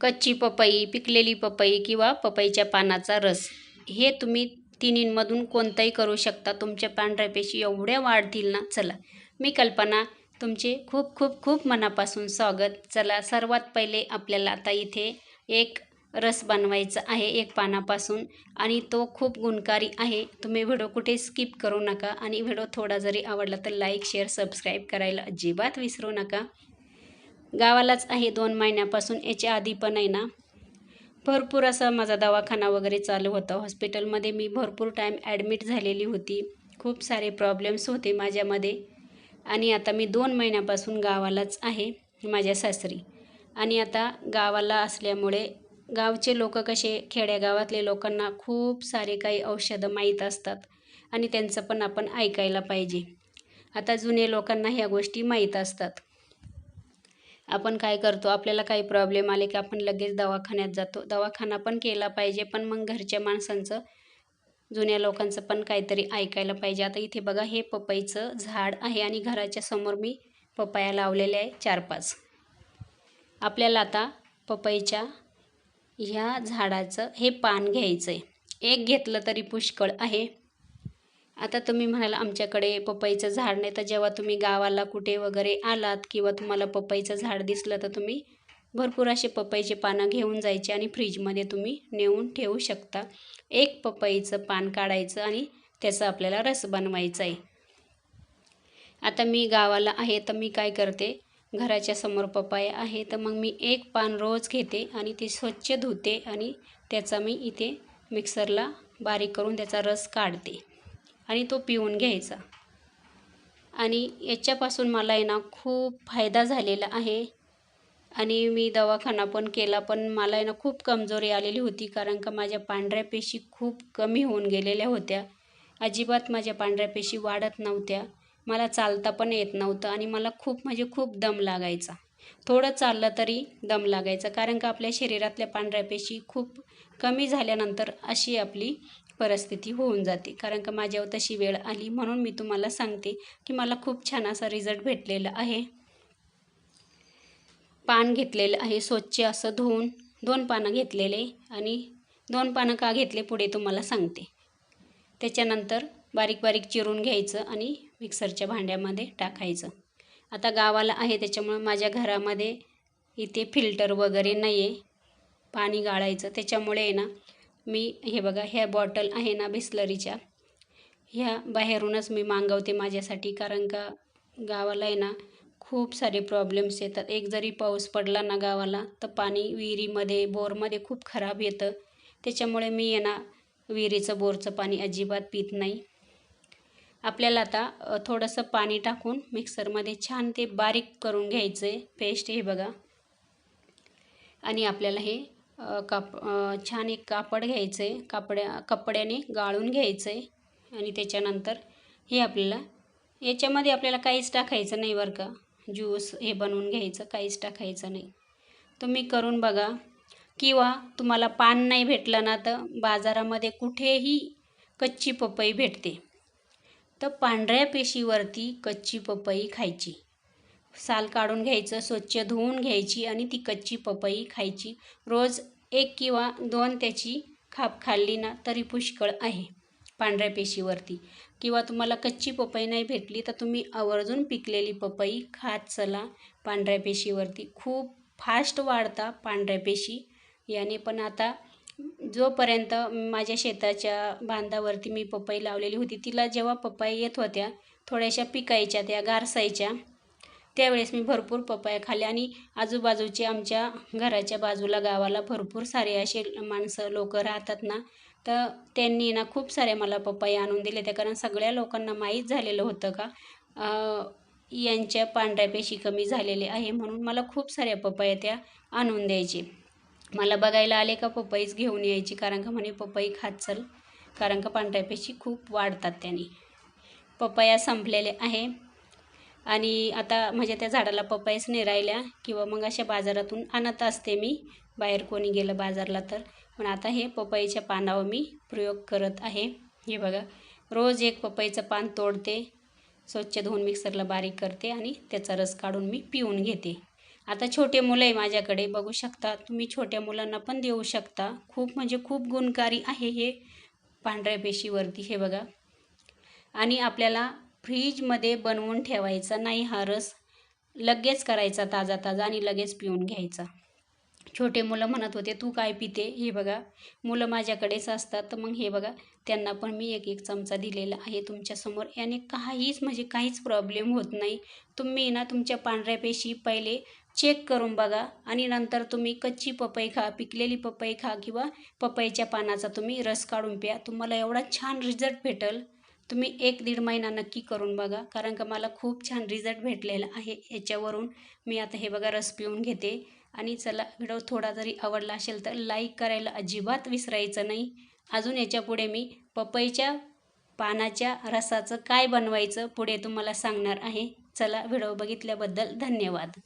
कच्ची पपई, पिकलेली पपई किंवा पपईच्या पानाचा रस, हे तुम्ही तिन्हींमधून कोणताही करू शकता. तुमच्या पांढऱ्या पेशी एवढ्या वाढतील ना. चला, मी कल्पना तुमचे खूप खूप खूप मनापासून स्वागत. चला, सर्वात पहिले आपल्याला आता इथे एक रस बनवायचा आहे एक पानापासून, आणि तो खूप गुणकारी आहे. तुम्ही व्हिडिओ कुठे स्किप करू नका, आणि व्हिडिओ थोडा जरी आवडला तर लाईक, शेअर, सबस्क्राईब करायला अजिबात विसरू नका. गावालाच आहे 2 महिन्यापासून. याच्या आधी पण आहे ना भरपूर असा माझा दवाखाना वगैरे चालू होता. हॉस्पिटलमध्ये मी भरपूर टाईम ॲडमिट झालेली होती. खूप सारे प्रॉब्लेम्स होते माझ्यामध्ये, आणि आता मी 2 महिन्यापासून गावालाच आहे माझ्या सासरी. आणि आता गावाला असल्यामुळे गावचे लोक कसे, खेड्यागावातले लोकांना खूप सारे काही औषधं माहीत असतात, आणि त्यांचं पण आपण ऐकायला पाहिजे. आता जुने लोकांना ह्या गोष्टी माहीत असतात. आपण काय करतो, आपल्याला काही प्रॉब्लेम आले की आपण लगेच दवाखान्यात जातो. दवाखाना पण केला पाहिजे, पण मग घरच्या माणसांचं, जुन्या लोकांचं पण काहीतरी ऐकायला पाहिजे. आता इथे बघा, हे पपईचं झाड आहे आणि घराच्या समोर मी पपया लावलेले आहे 4-5. आपल्याला आता पपईच्या ह्या झाडाचं हे पान घ्यायचं आहे. एक घेतलं तरी पुष्कळ आहे. आता तुम्ही म्हणाल आमच्याकडे पपईचं झाड नाही, तर जेव्हा तुम्ही गावाला कुठे वगैरे आलात किंवा तुम्हाला पपईचं झाड दिसलं तर तुम्ही भरपूर असे पपईचे पानं घेऊन जायचे आणि फ्रीजमध्ये तुम्ही नेऊन ठेवू शकता. एक पपईचं पान काढायचं आणि त्याचा आपल्याला रस बनवायचा आहे. आता मी गावाला आहे तर मी काय करते, घराच्या समोर पपया आहे तर मग मी एक पान रोज घेते आणि ते स्वच्छ धुते, आणि त्याचा मी इथे मिक्सरला बारीक करून त्याचा रस काढते आणि तो पिऊन घ्यायचा. आणि याच्यापासून मला आहे ना खूप फायदा झालेला आहे. आणि मी दवाखाना पण केला, पण मला आहे ना खूप कमजोरी आलेली होती, कारण का माझ्या पांढऱ्या पेशी खूप कमी होऊन गेलेल्या होत्या. अजिबात माझ्या पांढऱ्या पेशी वाढत नव्हत्या. मला चालता पण येत नव्हतं, आणि मला खूप म्हणजे खूप दम लागायचा. थोडं चाललं तरी दम लागायचा, कारण का आपल्या शरीरातल्या पांढऱ्या पेशी खूप कमी झाल्यानंतर अशी आपली परिस्थिती होऊन जाते. कारण का माझ्यावर तशी वेळ आली, म्हणून मी तुम्हाला सांगते की मला खूप छान असा रिझल्ट भेटलेला आहे. पान घेतलेलं आहे स्वच्छ असं धुवून, 2 पानं घेतलेले, आणि 2 पानं का घेतले पुढे तुम्हाला सांगते. त्याच्यानंतर बारीक बारीक चिरून घ्यायचं आणि मिक्सरच्या भांड्यामध्ये टाकायचं. आता गावाला आहे त्याच्यामुळे माझ्या घरामध्ये इथे फिल्टर वगैरे नाही आहे पाणी गाळायचं. त्याच्यामुळे आहे ना मी हे बघा, ह्या बॉटल आहे ना बिस्लरीच्या, ह्या बाहेरूनच मी मागवते माझ्यासाठी, कारण का गावाला आहे ना खूप सारे प्रॉब्लेम्स येतात. एक जरी पाऊस पडला ना गावाला तर पाणी विहिरीमध्ये, बोरमध्ये खूप खराब येतं. त्याच्यामुळे मी आहे ना विहिरीचं, बोरचं पाणी अजिबात पित नाही. आपल्याला आता थोडंसं पाणी टाकून मिक्सरमध्ये छान ते बारीक करून घ्यायचं आहे पेस्ट, हे बघा. आणि आपल्याला हे छान एक कापड घ्यायचं आहे, कपड्याने गाळून घ्यायचं आहे. आणि त्याच्यानंतर हे आपल्याला याच्यामध्ये आपल्याला काहीच टाकायचं नाही बरं का. ज्यूस हे बनवून घ्यायचं, काहीच टाकायचं नाही. तुम्ही करून बघा. किंवा तुम्हाला पान नाही भेटलं ना तर बाजारामध्ये कुठेही कच्ची पपई भेटते, तर पांढऱ्या पेशीवरती कच्ची पपई खायची. साल काढून घ्यायचं, स्वच्छ धुवून घ्यायची, आणि ती कच्ची पपई खायची. रोज 1 किंवा 2 त्याची खाप खाल्ली ना तरी पुष्कळ आहे पांढऱ्या पेशीवरती. किंवा तुम्हाला कच्ची पपई नाही भेटली तर तुम्ही आवर्जून पिकलेली पपई खात चला. पांढऱ्या पेशीवरती खूप फास्ट वाढता पांढऱ्या पेशी याने. पण आता जोपर्यंत माझ्या शेताच्या बांधावरती मी पपई लावलेली होती, तिला जेव्हा पपई येत होत्या थोड्याशा पिकायच्या, त्या गारसायच्या, त्यावेळेस मी भरपूर पपया खाल्ल्या. आणि आजूबाजूचे आमच्या घराच्या बाजूला गावाला भरपूर सारे असे माणसं, लोक राहतात ना, तर त्यांनी ना खूप साऱ्या मला पपया आणून दिले त्या, कारण सगळ्या लोकांना माहीत झालेलं होतं का यांच्या पांढऱ्या पेशी कमी झालेले आहे, म्हणून मला खूप साऱ्या पपया त्या आणून द्यायचे. मला बघायला आले का पपईच घेऊन यायची, कारण का म्हणे पपई खात चल, कारण का पांढऱ्या पेशी खूप वाढतात त्याने. पपया संपलेले आहे, आणि आता म्हणजे त्या झाडाला पपईच नाही राहिल्या, किंवा मग अशा बाजारातून आणत असते मी, बाहेर कोणी गेलं बाजारला तर. पण आता हे पपईच्या पानावर मी प्रयोग करत आहे. हे बघा, रोज एक पपईचं पान तोडते, स्वच्छ धुवून मिक्सरला बारीक करते, आणि त्याचा रस काढून मी पिऊन घेते. आता छोटे मुलं आहे माझ्याकडे, बघू शकता तुम्ही, छोट्या मुलांना पण देऊ शकता. खूप म्हणजे खूप गुणकारी आहे हे पांढऱ्या पेशीवरती, हे बघा. आणि आपल्याला फ्रीजमध्ये बनवून ठेवायचा नाही हा रस, लगेच करायचा ताजा ताजा आणि लगेच पिऊन घ्यायचा. छोटे मुलं म्हणत होते तू काय पिते, हे बघा मुलं माझ्याकडेच असतात, तर मग हे बघा त्यांना पण मी एक एक चमचा दिलेला आहे तुमच्यासमोर. याने काहीच म्हणजे काहीच प्रॉब्लेम होत नाही. तुम्ही ना तुमच्या पांढऱ्या पेशी पहिले चेक करून बघा आणि नंतर तुम्ही कच्ची पपई खा, पिकलेली पपई खा किंवा पपईच्या पानाचा तुम्ही रस काढून प्या. तुम्हाला एवढा छान रिझल्ट भेटेल. तुम्ही 1-1.5 महिना नक्की करून बघा, कारण का मला खूप छान रिझल्ट भेटलेला आहे याच्यावरून. मी आता हे बघा रस पिऊन घेते. आणि चला, व्हिडिओ थोडा जरी आवडला असेल तर लाईक करायला अजिबात विसरायचं नाही. अजून याच्यापुढे मी पपईच्या पानाच्या रसाचं काय बनवायचं पुढे तुम्हाला सांगणार आहे. चला, व्हिडिओ बघितल्याबद्दल धन्यवाद.